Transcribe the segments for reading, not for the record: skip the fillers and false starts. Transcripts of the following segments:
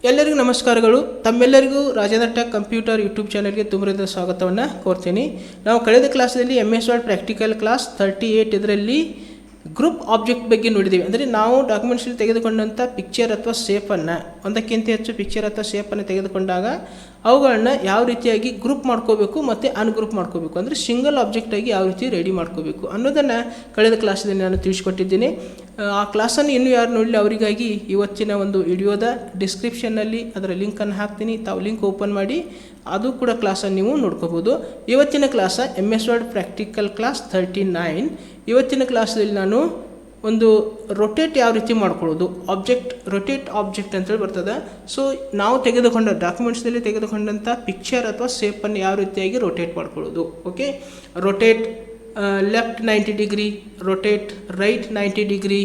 ಎಲ್ಲರಿಗೂ ನಮಸ್ಕಾರಗಳು. ತಮ್ಮೆಲ್ಲರಿಗೂ ರಾಜೇಂದ್ರ ಟೆಕ್ ಕಂಪ್ಯೂಟರ್ ಯೂಟ್ಯೂಬ್ ಚಾನಲ್ಗೆ ತುಂಬರದ ಸ್ವಾಗತವನ್ನು ಕೋರ್ತೀನಿ. ನಾವು ಕಳೆದ ಕ್ಲಾಸಲ್ಲಿ MS ವರ್ಡ್ ಪ್ರಾಕ್ಟಿಕಲ್ ಕ್ಲಾಸ್ 38 ಇದರಲ್ಲಿ ಗ್ರೂಪ್ ಆಬ್ಜೆಕ್ಟ್ ಬಗ್ಗೆ ನೋಡಿದ್ದೀವಿ. ಅಂದರೆ ನಾವು ಡಾಕ್ಯುಮೆಂಟ್ಸಲ್ಲಿ ತೆಗೆದುಕೊಂಡಂಥ ಪಿಕ್ಚರ್ ಅಥವಾ ಶೇಪನ್ನು, ಒಂದಕ್ಕಿಂತ ಹೆಚ್ಚು ಪಿಕ್ಚರ್ ಅಥವಾ ಶೇಪನ್ನು ತೆಗೆದುಕೊಂಡಾಗ ಅವುಗಳನ್ನ ಯಾವ ರೀತಿಯಾಗಿ ಗ್ರೂಪ್ ಮಾಡ್ಕೋಬೇಕು ಮತ್ತು ಅನ್ಗ್ರೂಪ್ ಮಾಡ್ಕೋಬೇಕು, ಅಂದರೆ ಸಿಂಗಲ್ ಆಬ್ಜೆಕ್ಟಾಗಿ ಯಾವ ರೀತಿ ರೆಡಿ ಮಾಡ್ಕೋಬೇಕು ಅನ್ನೋದನ್ನು ಕಳೆದ ಕ್ಲಾಸಲ್ಲಿ ನಾನು ತಿಳಿಸ್ಕೊಟ್ಟಿದ್ದೀನಿ. ಆ ಕ್ಲಾಸನ್ನು ಇನ್ನೂ ಯಾರು ನೋಡಲಿ ಅವರಿಗಾಗಿ ಇವತ್ತಿನ ಒಂದು ವಿಡಿಯೋದ ಡಿಸ್ಕ್ರಿಪ್ಷನ್ನಲ್ಲಿ ಅದರ ಲಿಂಕನ್ನು ಹಾಕ್ತೀನಿ. ತಾವು ಲಿಂಕ್ ಓಪನ್ ಮಾಡಿ ಅದು ಕೂಡ ಕ್ಲಾಸನ್ನು ನೀವು ನೋಡ್ಕೋಬೋದು. ಇವತ್ತಿನ ಕ್ಲಾಸ MS ವರ್ಡ್ ಪ್ರಾಕ್ಟಿಕಲ್ ಕ್ಲಾಸ್ 39. ಇವತ್ತಿನ ಕ್ಲಾಸಲ್ಲಿ ನಾನು ಒಂದು ರೊಟೇಟ್ ಯಾವ ರೀತಿ ಮಾಡ್ಕೊಳ್ಳೋದು, ರೊಟೇಟ್ ಆಬ್ಜೆಕ್ಟ್ ಅಂತೇಳಿ ಬರ್ತದೆ. ಸೊ ನಾವು ತೆಗೆದುಕೊಂಡ ಡಾಕ್ಯುಮೆಂಟ್ಸ್ನಲ್ಲಿ ತೆಗೆದುಕೊಂಡಂಥ ಪಿಕ್ಚರ್ ಅಥವಾ ಶೇಪನ್ನು ಯಾವ ರೀತಿಯಾಗಿ ರೊಟೇಟ್ ಮಾಡ್ಕೊಳ್ಳೋದು. Okay, rotate left 90 degree, rotate right 90 degree,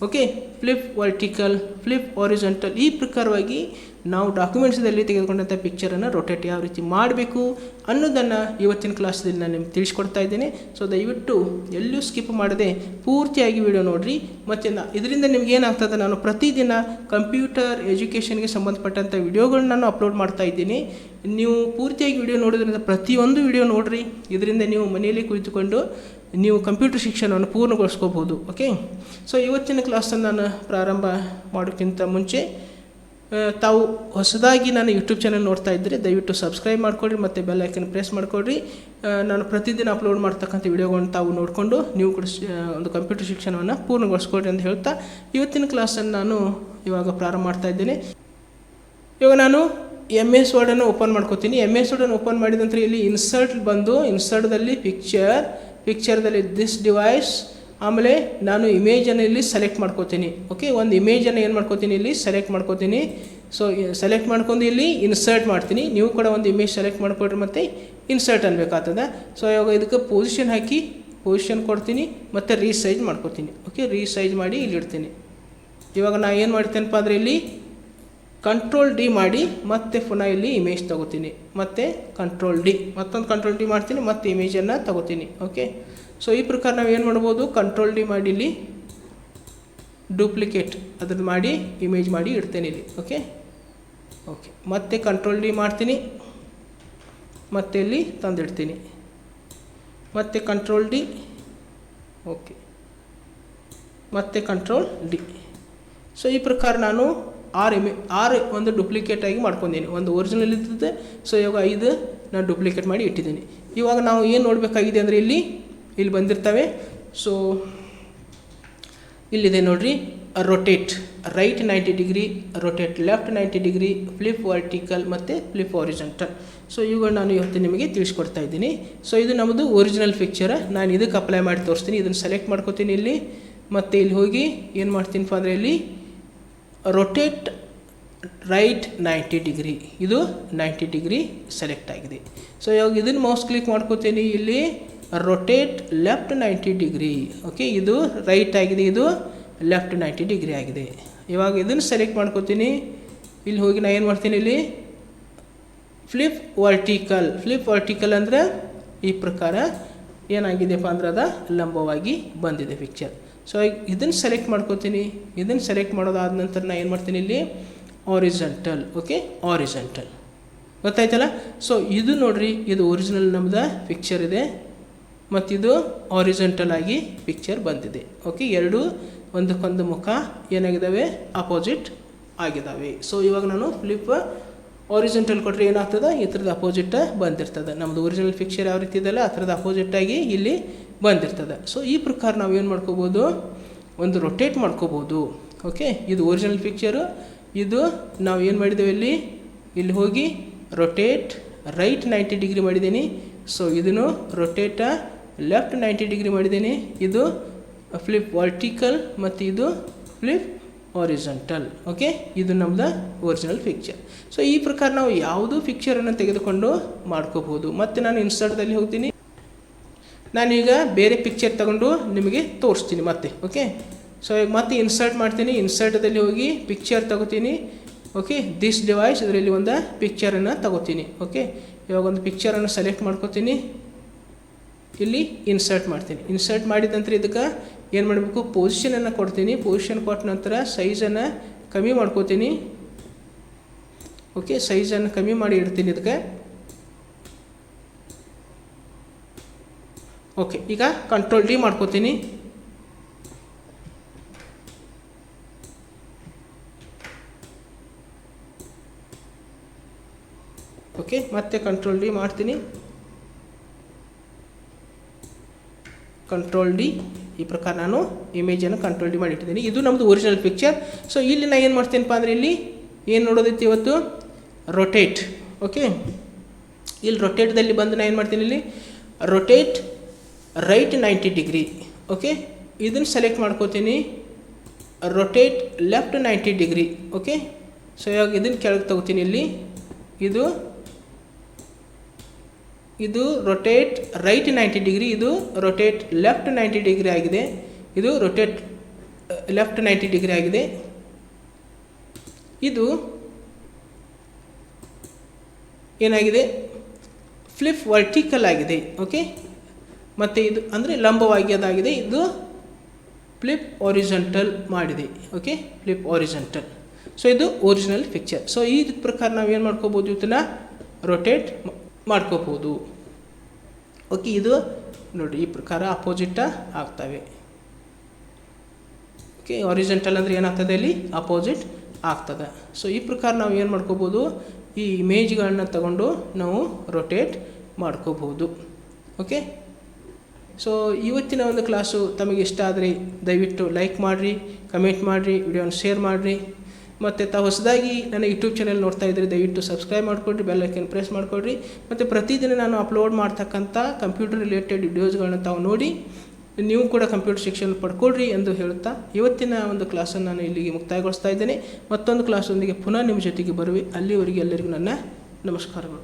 okay, flip vertical, flip horizontal. ಈ ಪ್ರಕಾರವಾಗಿ ನಾವು ಡಾಕ್ಯುಮೆಂಟ್ಸ್ದಲ್ಲಿ ತೆಗೆದುಕೊಂಡಂಥ ಪಿಕ್ಚರನ್ನು ರೊಟೇಟ್ ಯಾವ ರೀತಿ ಮಾಡಬೇಕು ಅನ್ನೋದನ್ನು ಇವತ್ತಿನ ಕ್ಲಾಸಲ್ಲಿ ನಾನು ನಿಮ್ಗೆ ತಿಳಿಸ್ಕೊಡ್ತಾ ಇದ್ದೇನೆ. ಸೊ ದಯವಿಟ್ಟು ಎಲ್ಲೂ ಸ್ಕಿಪ್ ಮಾಡದೆ ಪೂರ್ತಿಯಾಗಿ ವಿಡಿಯೋ ನೋಡಿರಿ. ಮತ್ತು ಇದರಿಂದ ನಿಮ್ಗೆ ಏನಾಗ್ತದೆ, ನಾನು ಪ್ರತಿದಿನ ಕಂಪ್ಯೂಟರ್ ಎಜುಕೇಷನ್ಗೆ ಸಂಬಂಧಪಟ್ಟಂಥ ವಿಡಿಯೋಗಳನ್ನ ನಾನು ಅಪ್ಲೋಡ್ ಮಾಡ್ತಾ ಇದ್ದೀನಿ. ನೀವು ಪೂರ್ತಿಯಾಗಿ ವಿಡಿಯೋ ನೋಡೋದ್ರಿಂದ ಪ್ರತಿಯೊಂದು ವಿಡಿಯೋ ನೋಡಿರಿ. ಇದರಿಂದ ನೀವು ಮನೆಯಲ್ಲಿ ಕುಳಿತುಕೊಂಡು ನೀವು ಕಂಪ್ಯೂಟರ್ ಶಿಕ್ಷಣವನ್ನು ಪೂರ್ಣಗೊಳಿಸ್ಕೋಬೋದು. ಓಕೆ, ಸೊ ಇವತ್ತಿನ ಕ್ಲಾಸನ್ನು ನಾನು ಪ್ರಾರಂಭ ಮಾಡೋಕ್ಕಿಂತ ಮುಂಚೆ ತಾವು ಹೊಸದಾಗಿ ನಾನು ಯೂಟ್ಯೂಬ್ ಚಾನಲ್ ನೋಡ್ತಾ ಇದ್ದರೆ ದಯವಿಟ್ಟು ಸಬ್ಸ್ಕ್ರೈಬ್ ಮಾಡ್ಕೊಳ್ರಿ ಮತ್ತು ಬೆಲ್ ಐಕನ್ ಪ್ರೆಸ್ ಮಾಡ್ಕೊಳ್ರಿ. ನಾನು ಪ್ರತಿದಿನ ಅಪ್ಲೋಡ್ ಮಾಡ್ತಕ್ಕಂಥ ವಿಡಿಯೋಗಳನ್ನ ತಾವು ನೋಡಿಕೊಂಡು ನೀವು ಕೂಡ ಒಂದು ಕಂಪ್ಯೂಟರ್ ಶಿಕ್ಷಣವನ್ನು ಪೂರ್ಣಗೊಳಿಸ್ಕೊಳ್ರಿ ಅಂತ ಹೇಳ್ತಾ ಇವತ್ತಿನ ಕ್ಲಾಸನ್ನು ನಾನು ಇವಾಗ ಪ್ರಾರಂಭ ಮಾಡ್ತಾ ಇದ್ದೇನೆ. ಇವಾಗ ನಾನು MS ವರ್ಡನ್ನು ಓಪನ್ ಮಾಡ್ಕೋತೀನಿ. MS ವರ್ಡನ್ನು ಓಪನ್ ಮಾಡಿದ ನಂತರ ಇಲ್ಲಿ ಇನ್ಸರ್ಟ್ ಬಂದು ಇನ್ಸರ್ಟ್ದಲ್ಲಿ ಪಿಕ್ಚರ್ದಲ್ಲಿ ದಿಸ್ ಡಿವೈಸ್, ಆಮೇಲೆ ನಾನು ಇಮೇಜನ್ನು ಇಲ್ಲಿ ಸೆಲೆಕ್ಟ್ ಮಾಡ್ಕೋತೀನಿ. ಓಕೆ, ಒಂದು ಇಮೇಜನ್ನು ಏನು ಮಾಡ್ಕೋತೀನಿ, ಇಲ್ಲಿ ಸೆಲೆಕ್ಟ್ ಮಾಡ್ಕೋತೀನಿ. ಸೊ ಸೆಲೆಕ್ಟ್ ಮಾಡ್ಕೊಂಡು ಇಲ್ಲಿ ಇನ್ಸರ್ಟ್ ಮಾಡ್ತೀನಿ. ನೀವು ಕೂಡ ಒಂದು ಇಮೇಜ್ ಸೆಲೆಕ್ಟ್ ಮಾಡ್ಕೊಳ್ರಿ ಮತ್ತು ಇನ್ಸರ್ಟ್ ಅನ್ಬೇಕಾಗ್ತದೆ. ಸೊ ಇವಾಗ ಇದಕ್ಕೆ ಪೊಸಿಷನ್ ಹಾಕಿ ಪೊಸಿಷನ್ ಕೊಡ್ತೀನಿ ಮತ್ತು ರೀಸೈಜ್ ಮಾಡ್ಕೋತೀನಿ. ಓಕೆ, ರೀಸೈಜ್ ಮಾಡಿ ಇಲ್ಲಿ ಇಡ್ತೀನಿ. ಇವಾಗ ನಾನು ಏನು ಮಾಡ್ತೇನಪ್ಪ ಅಂದರೆ ಇಲ್ಲಿ Ctrl D ಮಾಡಿ ಮತ್ತೆ ಪುನಃ ಇಲ್ಲಿ ಇಮೇಜ್ ತಗೋತೀನಿ, ಮತ್ತು Ctrl D, ಮತ್ತೊಂದು Ctrl D ಮಾಡ್ತೀನಿ, ಮತ್ತು ಇಮೇಜನ್ನು ತಗೋತೀನಿ. ಓಕೆ, ಸೊ ಈ ಪ್ರಕಾರ ನಾವು ಏನು ಮಾಡ್ಬೋದು, Ctrl D ಮಾಡಿ ಇಲ್ಲಿ ಡೂಪ್ಲಿಕೇಟ್ ಅದ್ರದ್ದು ಮಾಡಿ ಇಮೇಜ್ ಮಾಡಿ ಇಡ್ತೇನೆ ಇಲ್ಲಿ. ಓಕೆ, ಮತ್ತೆ Ctrl D ಮಾಡ್ತೀನಿ, ಮತ್ತೆ ಇಲ್ಲಿ ತಂದಿಡ್ತೀನಿ, ಮತ್ತೆ Ctrl D, ಓಕೆ, ಮತ್ತೆ Ctrl D. ಸೊ ಈ ಪ್ರಕಾರ ನಾನು ಆರು ಒಂದು ಡೂಪ್ಲಿಕೇಟ್ ಆಗಿ ಮಾಡ್ಕೊಂಡಿದ್ದೀನಿ. ಒಂದು ಒರಿಜಿನಲ್ ಇರ್ತದೆ. ಸೊ ಇವಾಗ 5 ನಾನು ಡೂಪ್ಲಿಕೇಟ್ ಮಾಡಿ ಇಟ್ಟಿದ್ದೀನಿ. ಇವಾಗ ನಾವು ಏನು ನೋಡಬೇಕಾಗಿದೆ ಅಂದರೆ ಇಲ್ಲಿ ಬಂದಿರ್ತವೆ. ಸೊ ಇಲ್ಲಿದೆ ನೋಡಿರಿ, rotate right 90 degree, rotate left 90 degree, flip vertical ಮತ್ತು ಫ್ಲಿಪ್ ಹಾರಿಜಾಂಟಲ್. ಸೊ ಇವುಗಳು ನಾನು ಇವತ್ತು ನಿಮಗೆ ತಿಳಿಸ್ಕೊಡ್ತಾ ಇದ್ದೀನಿ. ಸೊ ಇದು ನಮ್ಮದು ಒರಿಜಿನಲ್ ಪಿಕ್ಚರ್. ನಾನು ಇದಕ್ಕೆ ಅಪ್ಲೈ ಮಾಡಿ ತೋರಿಸ್ತೀನಿ. ಇದನ್ನು ಸೆಲೆಕ್ಟ್ ಮಾಡ್ಕೋತೀನಿ ಇಲ್ಲಿ, ಮತ್ತು ಇಲ್ಲಿ ಹೋಗಿ ಏನು ಮಾಡ್ತೀನಪ್ಪ ಅಂದರೆ ಇಲ್ಲಿ ರೊಟೇಟ್ ರೈಟ್ 90 ಡಿಗ್ರಿ, ಇದು 90 ಡಿಗ್ರಿ ಸೆಲೆಕ್ಟ್ ಆಗಿದೆ. ಸೊ ಇವಾಗ ಇದನ್ನು ಮೌಸ್ ಕ್ಲಿಕ್ ಮಾಡ್ಕೋತೀನಿ. ಇಲ್ಲಿ ರೊಟೇಟ್ ಲೆಫ್ಟ್ 90 ಡಿಗ್ರಿ, ಓಕೆ, ಇದು ರೈಟ್ ಆಗಿದೆ, ಇದು ಲೆಫ್ಟ್ 90 ಡಿಗ್ರಿ ಆಗಿದೆ. ಇವಾಗ ಇದನ್ನು ಸೆಲೆಕ್ಟ್ ಮಾಡ್ಕೋತೀನಿ. ಇಲ್ಲಿ ಹೋಗಿ ನಾನು ಏನು ಮಾಡ್ತೀನಿ, ಇಲ್ಲಿ ಫ್ಲಿಪ್ ವರ್ಟಿಕಲ್ ಅಂದರೆ ಈ ಪ್ರಕಾರ ಏನಾಗಿದೆಪ್ಪ ಅಂದ್ರೆ ಅದು ಲಂಬವಾಗಿ ಬಂದಿದೆ ಪಿಕ್ಚರ್. ಸೊ ಇದನ್ನು ಸೆಲೆಕ್ಟ್ ಮಾಡ್ಕೋತೀನಿ. ಇದನ್ನು ಸೆಲೆಕ್ಟ್ ಮಾಡೋದಾದ ನಂತರ ನಾನು ಏನು ಮಾಡ್ತೀನಿ, ಇಲ್ಲಿ ಹಾರಿಜಾಂಟಲ್, ಓಕೆ, ಹಾರಿಜಾಂಟಲ್ ಗೊತ್ತಾಯ್ತಲ್ಲ. ಸೊ ಇದು ನೋಡಿರಿ, ಇದು ಒರಿಜಿನಲ್ ನಮ್ಮದು ಪಿಕ್ಚರ್ ಇದೆ, ಮತ್ತು ಇದು ಹಾರಿಜಾಂಟಲ್ ಆಗಿ ಪಿಕ್ಚರ್ ಬಂದಿದೆ. ಓಕೆ, ಎರಡು ಒಂದಕ್ಕೊಂದು ಮುಖ ಏನಾಗಿದ್ದಾವೆ, ಅಪೋಸಿಟ್ ಆಗಿದ್ದಾವೆ. ಸೊ ಇವಾಗ ನಾನು ಫ್ಲಿಪ್ ಹಾರಿಜಾಂಟಲ್ ಕೊಟ್ಟರೆ ಏನಾಗ್ತದೆ, ಈ ಥರದ ಅಪೋಸಿಟ್ ಬಂದಿರ್ತದೆ. ನಮ್ಮದು ಒರಿಜಿನಲ್ ಪಿಕ್ಚರ್ ಯಾವ ರೀತಿ ಇದೆಯಲ್ಲ ಆ ಥರದ ಅಪೋಸಿಟಾಗಿ ಇಲ್ಲಿ ಬಂದಿರ್ತದೆ. ಸೊ ಈ ಪ್ರಕಾರ ನಾವು ಏನು ಮಾಡ್ಕೋಬೋದು, ಒಂದು ರೊಟೇಟ್ ಮಾಡ್ಕೋಬೋದು. ಓಕೆ, ಇದು ಒರಿಜಿನಲ್ ಪಿಕ್ಚರು. ಇದು ನಾವು ಏನು ಮಾಡಿದ್ದೇವೆ, ಇಲ್ಲಿ ಹೋಗಿ ರೊಟೇಟ್ ರೈಟ್ 90 ಡಿಗ್ರಿ ಮಾಡಿದ್ದೀನಿ. ಸೊ ಇದನ್ನು ರೊಟೇಟ ಲೆಫ್ಟ್ 90 ಡಿಗ್ರಿ ಮಾಡಿದ್ದೀನಿ. ಇದು ಫ್ಲಿಪ್ ವರ್ಟಿಕಲ್ ಮತ್ತು ಇದು ಫ್ಲಿಪ್ ಹಾರಿಜಾಂಟಲ್. ಓಕೆ, ಇದು ನಮ್ಮದು ಒರಿಜಿನಲ್ ಪಿಕ್ಚರ್. ಸೊ ಈ ಪ್ರಕಾರ ನಾವು ಯಾವುದೂ ಪಿಕ್ಚರನ್ನು ತೆಗೆದುಕೊಂಡು ಮಾಡ್ಕೋಬೋದು. ಮತ್ತು ನಾನು ಇನ್ಸರ್ಟ್ದಲ್ಲಿ ಹೋಗ್ತೀನಿ. ನಾನೀಗ ಬೇರೆ ಪಿಕ್ಚರ್ ತಗೊಂಡು ನಿಮಗೆ ತೋರಿಸ್ತೀನಿ ಮತ್ತೆ. ಓಕೆ, ಸೊ ಈಗ ಮತ್ತೆ ಇನ್ಸರ್ಟ್ ಮಾಡ್ತೀನಿ. ಇನ್ಸರ್ಟದಲ್ಲಿ ಹೋಗಿ ಪಿಕ್ಚರ್ ತಗೋತೀನಿ. ಓಕೆ, ದಿಸ್ ಡಿವೈಸ್, ಇದರಲ್ಲಿ ಒಂದು ಪಿಕ್ಚರನ್ನು ತಗೋತೀನಿ. ಓಕೆ, ಇವಾಗ ಒಂದು ಪಿಕ್ಚರನ್ನು ಸೆಲೆಕ್ಟ್ ಮಾಡ್ಕೋತೀನಿ. ಇಲ್ಲಿ ಇನ್ಸರ್ಟ್ ಮಾಡ್ತೀನಿ. ಇನ್ಸರ್ಟ್ ಮಾಡಿದ ನಂತರ ಇದಕ್ಕೆ ಏನು ಮಾಡಬೇಕು, ಪೊಸಿಷನನ್ನು ಕೊಡ್ತೀನಿ. ಪೊಸಿಷನ್ ಕೊಟ್ಟ ನಂತರ ಸೈಜನ್ನು ಕಮ್ಮಿ ಮಾಡ್ಕೋತೀನಿ. ಓಕೆ, ಸೈಜನ್ನು ಕಮ್ಮಿ ಮಾಡಿ ಇಡ್ತೀನಿ ಇದಕ್ಕೆ. ಓಕೆ, ಈಗ ಕಂಟ್ರೋಲ್ ಡಿ ಮಾಡ್ಕೋತೀನಿ. ಓಕೆ, ಮತ್ತೆ ಕಂಟ್ರೋಲ್ ಡಿ ಮಾಡ್ತೀನಿ. ಕಂಟ್ರೋಲ್ ಡಿ, ಈ ಪ್ರಕಾರ ನಾನು ಇಮೇಜನ್ನು ಕಂಟ್ರೋಲ್ ಡಿ ಮಾಡಿ ಇಟ್ಟಿದ್ದೀನಿ. ಇದು ನಮ್ಮದು ಒರಿಜಿನಲ್ ಪಿಕ್ಚರ್. ಸೊ ಇಲ್ಲಿ ನಾನು ಏನು ಮಾಡ್ತೀನಪ್ಪ ಅಂದರೆ ಇಲ್ಲಿ ಏನು ನೋಡೋದೈತಿ ಇವತ್ತು, ರೊಟೇಟ್. ಓಕೆ, ಇಲ್ಲಿ ರೊಟೇಟ್ದಲ್ಲಿ ಬಂದು ನಾನು ಏನು ಮಾಡ್ತೀನಿ, ಇಲ್ಲಿ ರೊಟೇಟ್ ರೈಟ್ 90 ಡಿಗ್ರಿ. ಓಕೆ, ಇದನ್ನು ಸೆಲೆಕ್ಟ್ ಮಾಡ್ಕೋತೀನಿ. Rotate left 90 degree. Okay, so ಇವಾಗ ಇದನ್ನು ಕೆಳಗೆ ತಗೋತೀನಿ. ಇಲ್ಲಿ ಇದು ರೊಟೇಟ್ ರೈಟ್ 90 ಡಿಗ್ರಿ, ಇದು ರೊಟೇಟ್ ಲೆಫ್ಟ್ 90 ಡಿಗ್ರಿ ಆಗಿದೆ. ಇದು ರೊಟೇಟ್ ಲೆಫ್ಟ್ 90 ಡಿಗ್ರಿ ಆಗಿದೆ. ಇದು ಏನಾಗಿದೆ, ಫ್ಲಿಪ್ ವರ್ಟಿಕಲ್ ಆಗಿದೆ. ಓಕೆ, ಮತ್ತು ಇದು ಅಂದರೆ ಲಂಬವಾಗಿ ಅದಾಗಿದೆ. ಇದು ಫ್ಲಿಪ್ ಒರಿಜೆಂಟಲ್ ಮಾಡಿದೆ. Okay, flip horizontal. ಸೊ ಇದು ಒರಿಜಿನಲ್ ಪಿಕ್ಚರ್. ಸೊ ಈ ಪ್ರಕಾರ ನಾವು ಏನು ಮಾಡ್ಕೋಬೋದು, ಇದನ್ನು ರೊಟೇಟ್ ಮಾಡ್ಕೋಬೋದು. ಓಕೆ, ಇದು ನೋಡಿ ಈ ಪ್ರಕಾರ ಅಪೋಸಿಟ್ ಆಗ್ತವೆ. ಓಕೆ, ಒರಿಜೆಂಟಲ್ ಅಂದರೆ ಏನಾಗ್ತದೆ, ಇಲ್ಲಿ ಅಪೋಸಿಟ್ ಆಗ್ತದೆ. ಸೊ ಈ ಪ್ರಕಾರ ನಾವು ಏನು ಮಾಡ್ಕೋಬೋದು, ಈ ಇಮೇಜ್ಗಳನ್ನ ತಗೊಂಡು ನಾವು ರೊಟೇಟ್ ಮಾಡ್ಕೋಬೋದು. ಓಕೆ, ಸೊ ಇವತ್ತಿನ ಒಂದು ಕ್ಲಾಸು ತಮಗೆ ಇಷ್ಟ ಆದರೆ ದಯವಿಟ್ಟು ಲೈಕ್ ಮಾಡಿರಿ, ಕಮೆಂಟ್ ಮಾಡಿರಿ, ವಿಡಿಯೋನ ಶೇರ್ ಮಾಡಿರಿ. ಮತ್ತು ತಾವು ಹೊಸದಾಗಿ ನನ್ನ ಯೂಟ್ಯೂಬ್ ಚಾನಲ್ ನೋಡ್ತಾ ಇದ್ದರೆ ದಯವಿಟ್ಟು ಸಬ್ಸ್ಕ್ರೈಬ್ ಮಾಡಿಕೊಡ್ರಿ, ಬೆಲ್ ಐಕನ್ ಪ್ರೆಸ್ ಮಾಡಿಕೊಡ್ರಿ. ಮತ್ತು ಪ್ರತಿದಿನ ನಾನು ಅಪ್ಲೋಡ್ ಮಾಡ್ತಕ್ಕಂಥ ಕಂಪ್ಯೂಟರ್ ರಿಲೇಟೆಡ್ ವಿಡಿಯೋಸ್ಗಳನ್ನ ತಾವು ನೋಡಿ ನೀವು ಕೂಡ ಕಂಪ್ಯೂಟರ್ ಶಿಕ್ಷಣ ಪಡ್ಕೊಳ್ರಿ ಎಂದು ಹೇಳುತ್ತಾ ಇವತ್ತಿನ ಒಂದು ಕ್ಲಾಸನ್ನು ನಾನು ಇಲ್ಲಿಗೆ ಮುಕ್ತಾಯಗೊಳಿಸ್ತಾ ಇದ್ದೇನೆ. ಮತ್ತೊಂದು ಕ್ಲಾಸೊಂದಿಗೆ ಪುನಃ ನಿಮ್ಮ ಜೊತೆಗೆ ಬರುವೆ. ಅಲ್ಲಿವರೆಗೆ ಎಲ್ಲರಿಗೂ ನನ್ನ ನಮಸ್ಕಾರಗಳು.